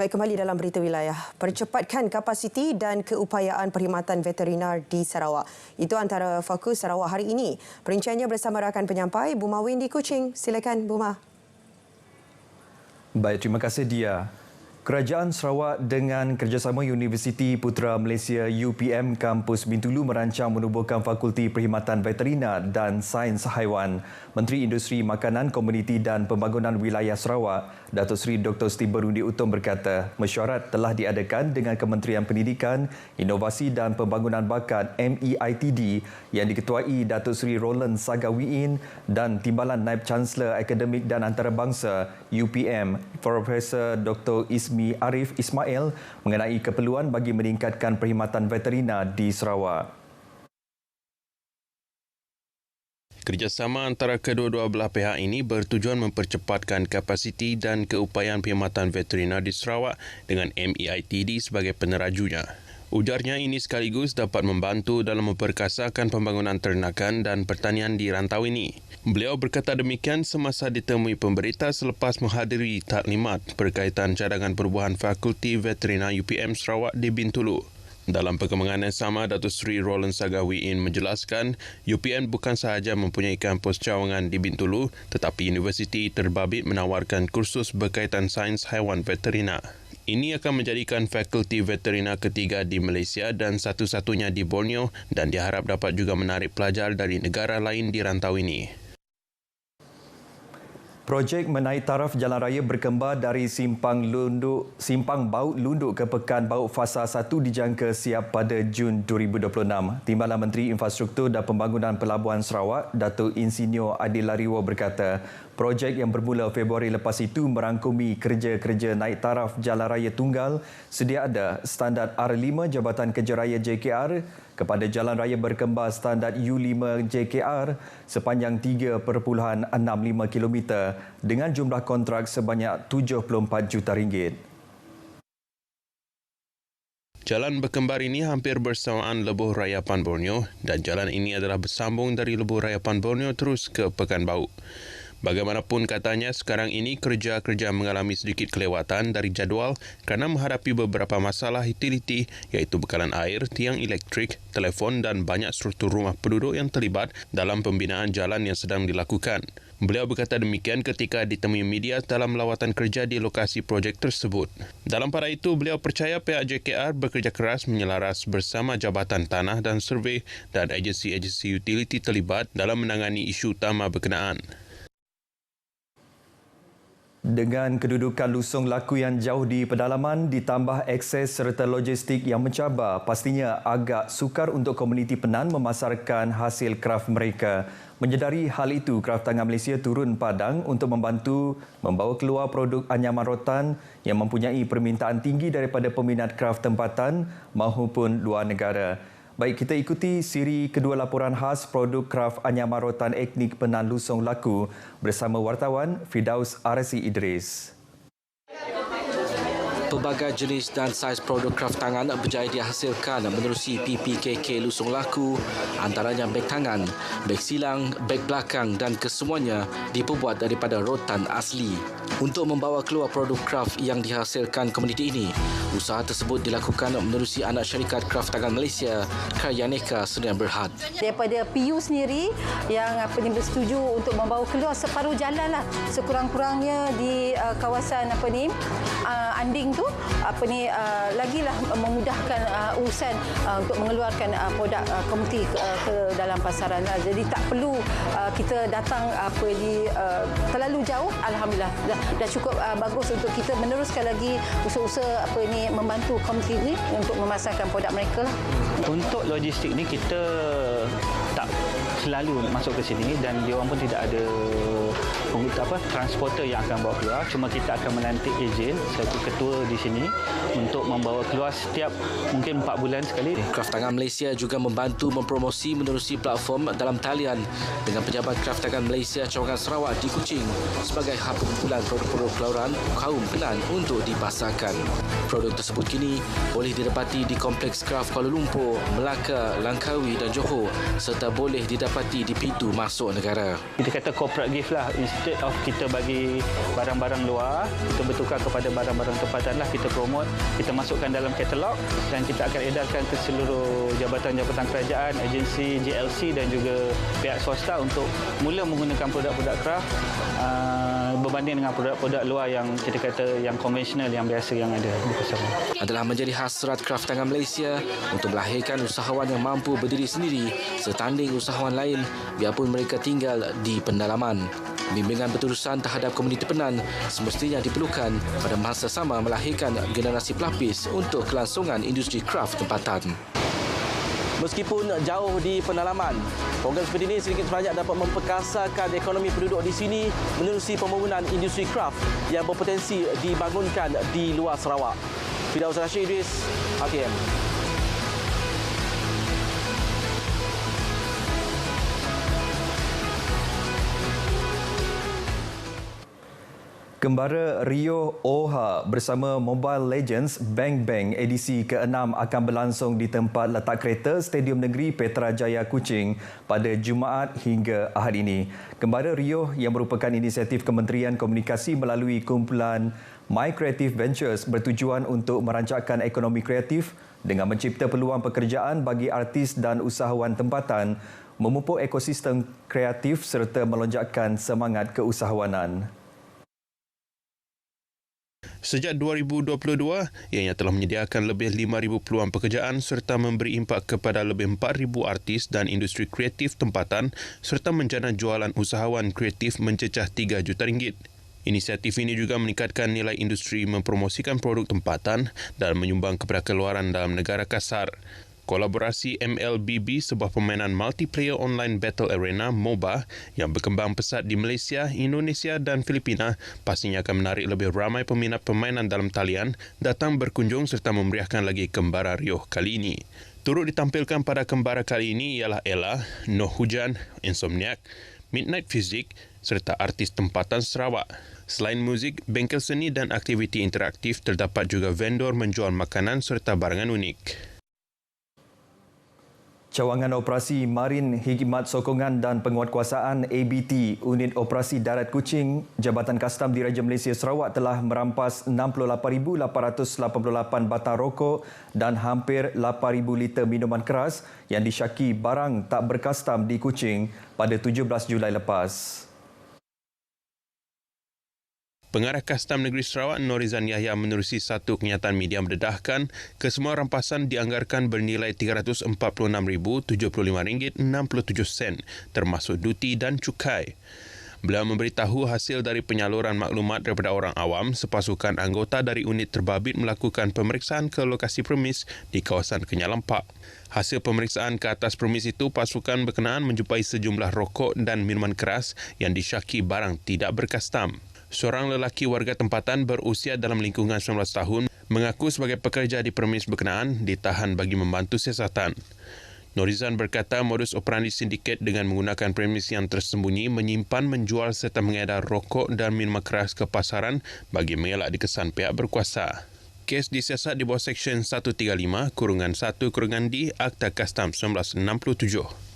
Baik, kembali dalam berita wilayah. Percepatkan kapasiti dan keupayaan perkhidmatan veterinar di Sarawak. Itu antara fokus Sarawak hari ini. Perinciannya bersama rakan penyampai Buma Win di Kuching. Silakan Buma. Baik, terima kasih Dia. Kerajaan Sarawak dengan kerjasama Universiti Putera Malaysia UPM Kampus Bintulu merancang menubuhkan Fakulti Perkhidmatan Veterina dan Sains Haiwan. Menteri Industri Makanan, Komuniti dan Pembangunan Wilayah Sarawak, Datuk Seri Dr. Steve Berundi Utom berkata, mesyuarat telah diadakan dengan Kementerian Pendidikan, Inovasi dan Pembangunan Bakat MEITD yang diketuai Datuk Seri Roland Sagawiin dan Timbalan Naib Chancellor Akademik dan Antarabangsa UPM, Profesor Dr. Ismi Arif Ismail mengenai keperluan bagi meningkatkan perkhidmatan veterina di Sarawak. Kerjasama antara kedua-dua belah pihak ini bertujuan mempercepatkan kapasiti dan keupayaan perkhidmatan veterina di Sarawak dengan MEITD sebagai penerajunya. Ujarnya ini sekaligus dapat membantu dalam memperkasakan pembangunan ternakan dan pertanian di rantau ini. Beliau berkata demikian semasa ditemui pemberita selepas menghadiri taklimat berkaitan cadangan perubahan Fakulti Veterina UPM Sarawak di Bintulu. Dalam perkembangan yang sama, Datuk Seri Roland Sagawiin menjelaskan UPM bukan sahaja mempunyai kampus cawangan di Bintulu tetapi universiti terbabit menawarkan kursus berkaitan sains haiwan veterina. Ini akan menjadikan fakulti veterina ketiga di Malaysia dan satu-satunya di Borneo dan diharap dapat juga menarik pelajar dari negara lain di rantau ini. Projek menaik taraf jalan raya berkembar dari Simpang Baut Lunduk ke Pekan Baut Fasa 1 dijangka siap pada Jun 2026. Timbalan Menteri Infrastruktur dan Pembangunan Pelabuhan Sarawak, Datuk Insinyur Adil Lariwo berkata, projek yang bermula Februari lepas itu merangkumi kerja-kerja naik taraf jalan raya tunggal sedia ada standard R5 Jabatan Kerja Raya JKR kepada jalan raya berkembar standard U5 JKR sepanjang 3.65 km dengan jumlah kontrak sebanyak RM74 juta. Jalan berkembar ini hampir bersamaan Lebuh Rayapan Borneo dan jalan ini adalah bersambung dari Lebuh Rayapan Borneo terus ke Pekan Baut. Bagaimanapun katanya, sekarang ini kerja-kerja mengalami sedikit kelewatan dari jadual kerana menghadapi beberapa masalah utiliti iaitu bekalan air, tiang elektrik, telefon dan banyak struktur rumah penduduk yang terlibat dalam pembinaan jalan yang sedang dilakukan. Beliau berkata demikian ketika ditemui media dalam lawatan kerja di lokasi projek tersebut. Dalam pada itu, beliau percaya pihak JKR bekerja keras menyelaras bersama Jabatan Tanah dan Survey dan agensi-agensi utiliti terlibat dalam menangani isu utama berkenaan. Dengan kedudukan lusung laku yang jauh di pedalaman ditambah akses serta logistik yang mencabar, pastinya agak sukar untuk komuniti Penan memasarkan hasil kraf mereka. Menyedari hal itu, Kraf Tangan Malaysia turun padang untuk membantu membawa keluar produk anyaman rotan yang mempunyai permintaan tinggi daripada peminat kraf tempatan maupun luar negara. Baik, kita ikuti siri kedua laporan khas produk kraf anyaman rotan etnik Penan Lusong Laku bersama wartawan Firdaus Arsi Idris. Pelbagai jenis dan saiz produk kraf tangan berjaya dihasilkan menerusi PPKK Lusong Laku, antaranya beg tangan, beg silang, beg belakang dan kesemuanya diperbuat daripada rotan asli. Untuk membawa keluar produk kraf yang dihasilkan komuniti ini, usaha tersebut dilakukan menerusi anak syarikat kraf tangan Malaysia, Karyaneka Sdn Berhad. Daripada PU sendiri yang bersetuju untuk membawa keluar separuh jalan lah, sekurang-kurangnya di kawasan Anding tu lagilah memudahkan urusan untuk mengeluarkan produk komuniti ke dalam pasaran. Jadi tak perlu kita datang terlalu jauh. Alhamdulillah dah cukup bagus untuk kita meneruskan lagi usaha-usaha membantu komuniti ini untuk memasarkan produk mereka lah. Untuk logistik ni kita tak selalu masuk ke sini dan dia orang pun tidak ada transporter yang akan bawa keluar. Cuma kita akan melantik ejen selaku ketua di sini untuk membawa keluar setiap mungkin 4 bulan sekali. Kraf Tangan Malaysia juga membantu mempromosi menerusi platform dalam talian dengan pejabat Kraf Tangan Malaysia Cawangan Sarawak di Kuching sebagai hub pengumpulan produk-produk kelauran kaum Penan untuk dipasarkan. Produk tersebut kini boleh didapati di Kompleks Kraf Kuala Lumpur, Melaka, Langkawi dan Johor serta boleh didapati di pintu masuk negara. Kita kata corporate gift lah instead of kita bagi barang-barang luar, kita bertukar kepada barang-barang tempatan lah, kita promote, kita masukkan dalam katalog dan kita akan edarkan ke seluruh jabatan-jabatan kerajaan, agensi, JLC dan juga pihak swasta untuk mula menggunakan produk-produk kraft berbanding dengan produk-produk luar yang kita kata yang konvensional, yang biasa yang ada di pasaran. Adalah menjadi hasrat kraf tangan Malaysia untuk melahirkan usahawan yang mampu berdiri sendiri setanding usahawan lain biarpun mereka tinggal di pendalaman. Bimbingan berterusan terhadap komuniti Penan semestinya diperlukan pada masa sama melahirkan generasi pelapis untuk kelangsungan industri kraf tempatan. Meskipun jauh di pendalaman, program seperti ini sedikit sebanyak dapat memperkasakan ekonomi penduduk di sini menerusi pembangunan industri kraft yang berpotensi dibangunkan di luar Sarawak. Firdaus Rashid Idris, RTM. Kembara Rio Oha bersama Mobile Legends Bang Bang edisi ke-6 akan berlangsung di tempat letak kereta Stadium Negeri Petrajaya Kuching pada Jumaat hingga Ahad ini. Kembara Rio yang merupakan inisiatif Kementerian Komunikasi melalui kumpulan My Creative Ventures bertujuan untuk merancangkan ekonomi kreatif dengan mencipta peluang pekerjaan bagi artis dan usahawan tempatan, memupuk ekosistem kreatif serta melonjakkan semangat keusahawanan. Sejak 2022, ianya telah menyediakan lebih 5,000 peluang pekerjaan serta memberi impak kepada lebih 4,000 artis dan industri kreatif tempatan serta menjana jualan usahawan kreatif mencecah 3 juta ringgit. Inisiatif ini juga meningkatkan nilai industri mempromosikan produk tempatan dan menyumbang kepada keluaran dalam negara kasar. Kolaborasi MLBB, sebuah permainan multiplayer online battle arena MOBA yang berkembang pesat di Malaysia, Indonesia dan Filipina, pastinya akan menarik lebih ramai peminat permainan dalam talian datang berkunjung serta memeriahkan lagi Kembara Rio kali ini. Turut ditampilkan pada Kembara kali ini ialah Ella, Noh Hujan, Insomniac, Midnight Physics serta artis tempatan Sarawak. Selain muzik, bengkel seni dan aktiviti interaktif, terdapat juga vendor menjual makanan serta barangan unik. Cawangan Operasi Marin Khidmat Sokongan dan Penguatkuasaan ABT Unit Operasi Darat Kuching Jabatan Kastam Diraja Malaysia Sarawak telah merampas 68,888 batang rokok dan hampir 8,000 liter minuman keras yang disyaki barang tak berkastam di Kuching pada 17 Julai lepas. Pengarah Kastam Negeri Sarawak Norizan Yahya menerusi satu kenyataan media mendedahkan kesemua rampasan dianggarkan bernilai RM346,75.67 termasuk duti dan cukai. Beliau memberitahu hasil dari penyaluran maklumat daripada orang awam, sepasukan anggota dari unit terbabit melakukan pemeriksaan ke lokasi premis di kawasan Kenyalampak. Hasil pemeriksaan ke atas premis itu, pasukan berkenaan menjumpai sejumlah rokok dan minuman keras yang disyaki barang tidak berkastam. Seorang lelaki warga tempatan berusia dalam lingkungan 19 tahun mengaku sebagai pekerja di premis berkenaan ditahan bagi membantu siasatan. Norizan berkata modus operandi sindiket dengan menggunakan premis yang tersembunyi menyimpan, menjual serta mengedar rokok dan minuman keras ke pasaran bagi mengelak dikesan pihak berkuasa. Kes disiasat di bawah Seksyen 135-1-D Akta Kastam 1967.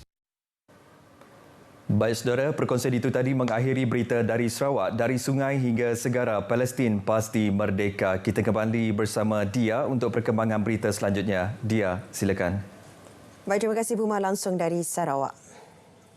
Baik saudara, perkongsian itu tadi mengakhiri berita dari Sarawak. Dari sungai hingga segara, Palestin pasti merdeka. Kita kembali bersama Dia untuk perkembangan berita selanjutnya. Dia, silakan. Baik, terima kasih Buma langsung dari Sarawak.